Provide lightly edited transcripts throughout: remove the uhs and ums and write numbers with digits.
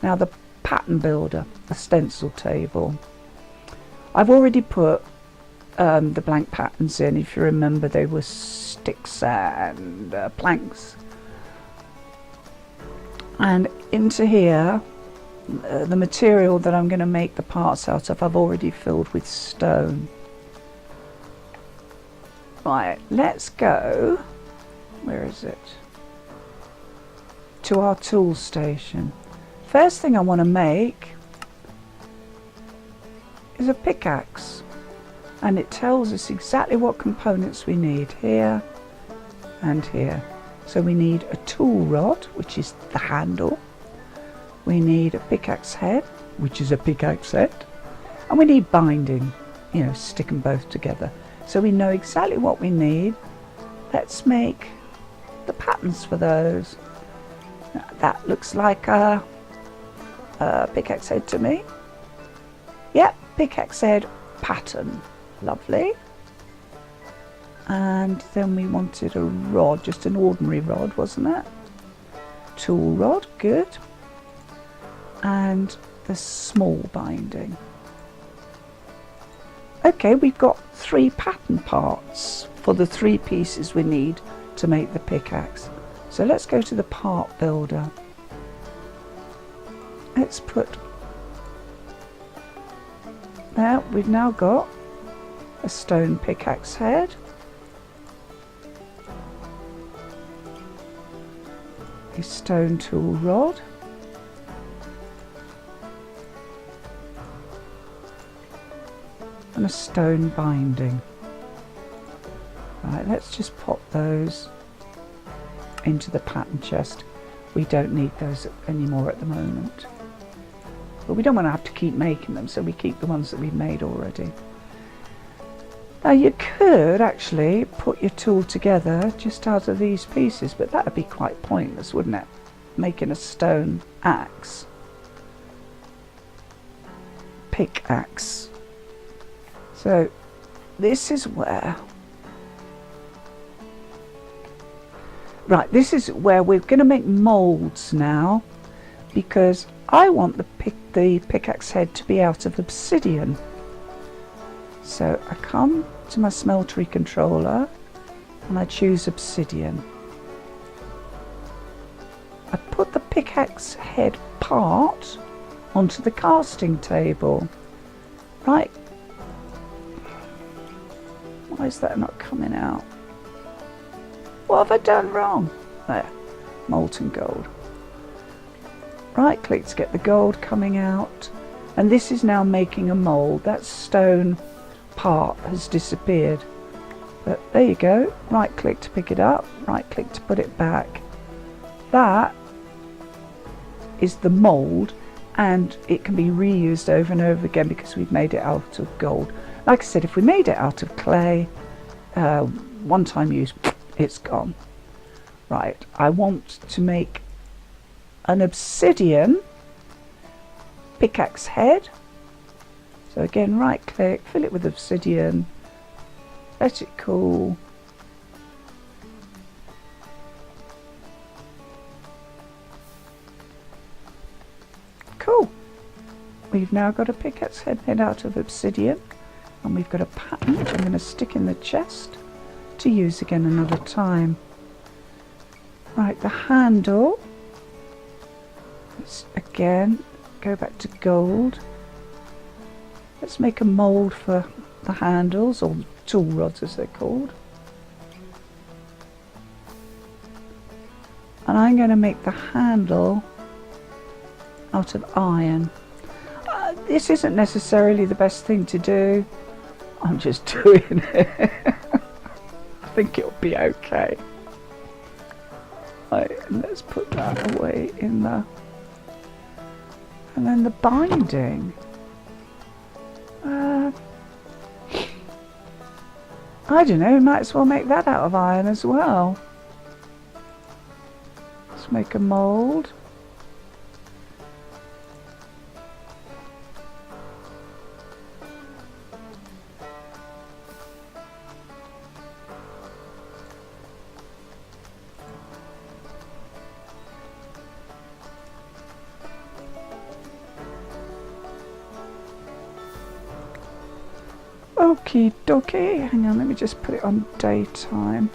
Now the pattern builder, the stencil table. I've already put the blank patterns in. If you remember, they were sticks and planks. And into here, the material that I'm going to make the parts out of, I've already filled with stone. Right, let's go, where is it? To our tool station. First thing I want to make is a pickaxe, and it tells us exactly what components we need here and here. So we need a tool rod, which is the handle. We need a pickaxe head, which is a pickaxe head. And we need binding, you know, stick them both together. So we know exactly what we need. Let's make the patterns for those. That looks like a pickaxe head to me. Yep, pickaxe head pattern. Lovely. And then we wanted a rod, just an ordinary rod, wasn't it? Tool rod, good. And the small binding. Okay, we've got 3 pattern parts for the 3 pieces we need to make the pickaxe. So let's go to the part builder. Let's put, there, we've now got a stone pickaxe head. A stone tool rod. And a stone binding. Right, let's just pop those into the pattern chest. We don't need those anymore at the moment. But we don't want to have to keep making them, so we keep the ones that we've made already. Now you could actually put your tool together just out of these pieces, but that would be quite pointless, wouldn't it? Making a stone axe. Pickaxe. So this is where, right, this is where we're going to make molds now, because I want the pickaxe head to be out of obsidian. So I come to my smeltery controller and I choose obsidian. I put the pickaxe head part onto the casting table. Right. Why is that not coming out? What have I done wrong? There, molten gold. Right click to get the gold coming out. And this is now making a mold. That stone part has disappeared. But there you go. Right click to pick it up. Right click to put it back. That is the mold, and it can be reused over and over again because we've made it out of gold. Like I said, if we made it out of clay, one time use, it's gone. Right, I want to make an obsidian pickaxe head. So again, right click, fill it with obsidian, let it cool. Cool. We've now got a pickaxe head made out of obsidian. And we've got a pattern which I'm going to stick in the chest to use again another time. Right, the handle. Let's again go back to gold. Let's make a mould for the handles, or tool rods as they're called. And I'm going to make the handle out of iron. This isn't necessarily the best thing to do. I'm just doing it. I think it'll be okay. Right, and let's put that away in the... And then the binding. I don't know, we might as well make that out of iron as well. Let's make a mould. Okie dokie. Hang on, let me just put it on daytime.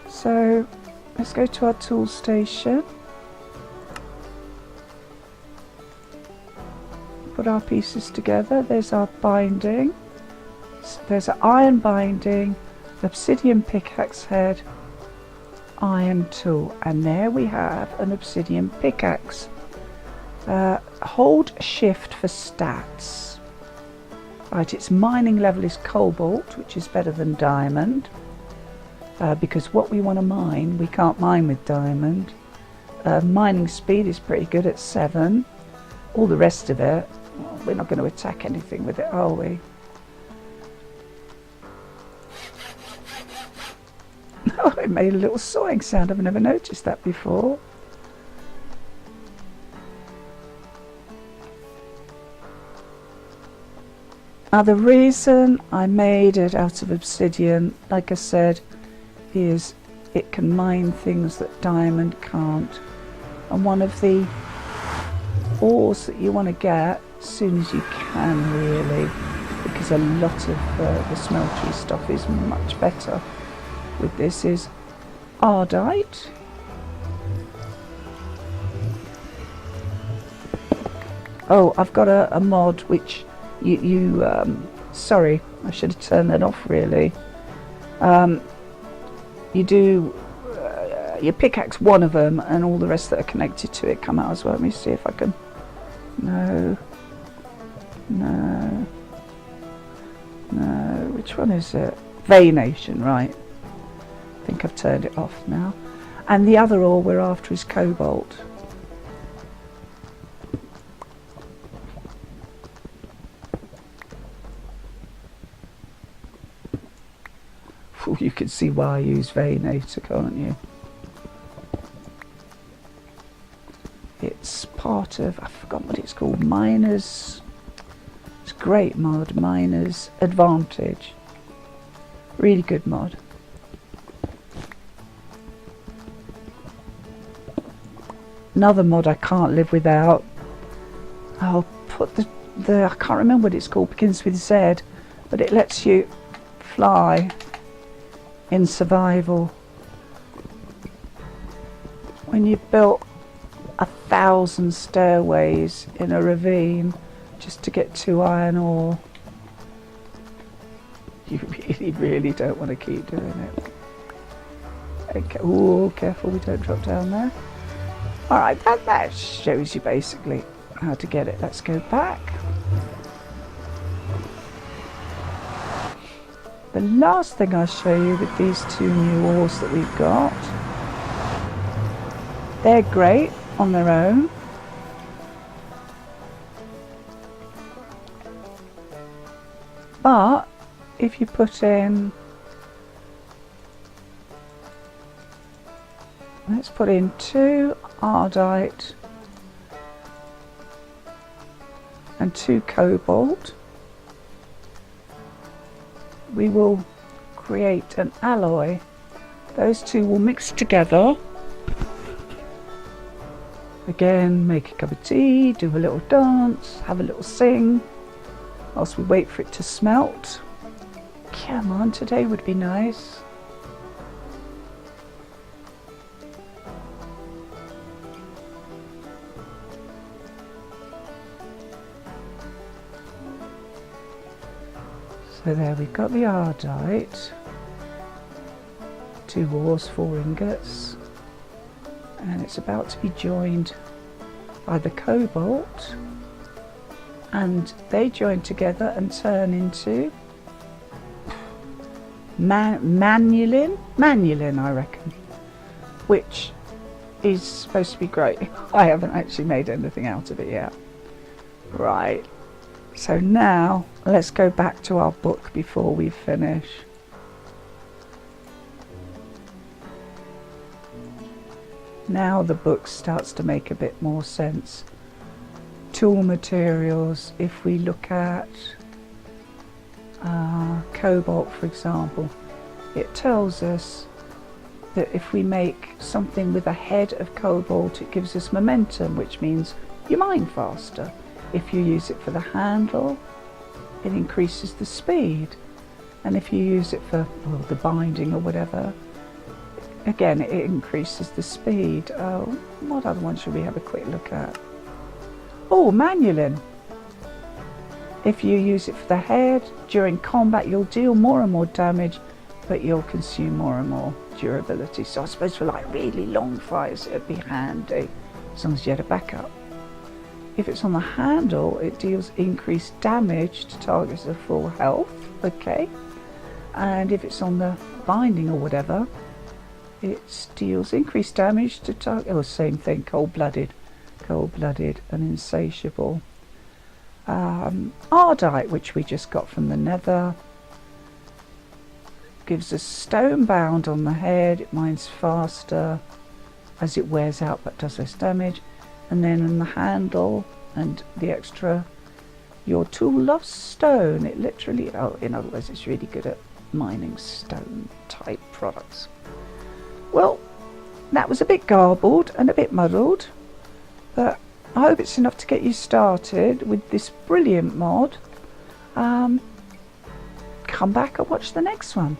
So let's go to our tool station. Put our pieces together. There's our binding. There's an iron binding, obsidian pickaxe head, iron tool, and there we have an obsidian pickaxe. Hold shift for stats. Right, its mining level is cobalt, which is better than diamond, because what we want to mine, we can't mine with diamond. Mining speed is pretty good at 7. All the rest of it, well, we're not going to attack anything with it, are we? Oh, it made a little sawing sound. I've never noticed that before. Now the reason I made it out of obsidian, like I said, is it can mine things that diamond can't. And one of the ores that you want to get as soon as you can, really, because a lot of the smeltery stuff is much better with this, is Ardite. Oh, I've got a mod which sorry, I should have turned that off, really. You do you pickaxe one of them and all the rest that are connected to it come out as well. Let me see if I can. No, which one is it? Veination, right. I think I've turned it off now. And the other ore we're after is cobalt. You can see why I use Veinator, can't you? It's part of, I forgot what it's called, Miners. It's a great mod, Miners Advantage. Really good mod. Another mod I can't live without. I'll put the I can't remember what it's called, begins with Z, but it lets you fly in survival. When you've built 1,000 stairways in a ravine just to get 2 iron ore, you really don't want to keep doing it. Okay. Ooh, careful we don't drop down there. Alright, that shows you basically how to get it. Let's go back. The last thing I'll show you with these 2 new ores that we've got, they're great on their own. But if you put in, let's put in 2 Ardite and 2 Cobalt, we will create an alloy. Those 2 will mix together. Again, make a cup of tea, do a little dance, have a little sing, whilst we wait for it to smelt. Come on, today would be nice. So there we've got the Ardite, 2 ores, 4 ingots, and it's about to be joined by the Cobalt, and they join together and turn into Manulin, I reckon, which is supposed to be great. I haven't actually made anything out of it yet. Right. So now, let's go back to our book before we finish. Now the book starts to make a bit more sense. Tool materials, if we look at cobalt, for example, it tells us that if we make something with a head of cobalt, it gives us momentum, which means you mine faster. If you use it for the handle, it increases the speed. And if you use it for, well, the binding or whatever, again, it increases the speed. Oh, what other one should we have a quick look at? Oh, Manulin. If you use it for the head, during combat you'll deal more and more damage, but you'll consume more and more durability. So I suppose for like really long fights it'd be handy, as long as you had a backup. If it's on the handle, it deals increased damage to targets of full health, okay. And if it's on the binding or whatever, it deals increased damage to target, oh, same thing, cold-blooded and insatiable. Ardite, which we just got from the nether, gives us stone bound on the head. It mines faster as it wears out but does less damage. And then in the handle and the extra, your tool loves stone. It literally, oh, in other words, it's really good at mining stone type products. Well, that was a bit garbled and a bit muddled, but I hope it's enough to get you started with this brilliant mod. Come back and watch the next one.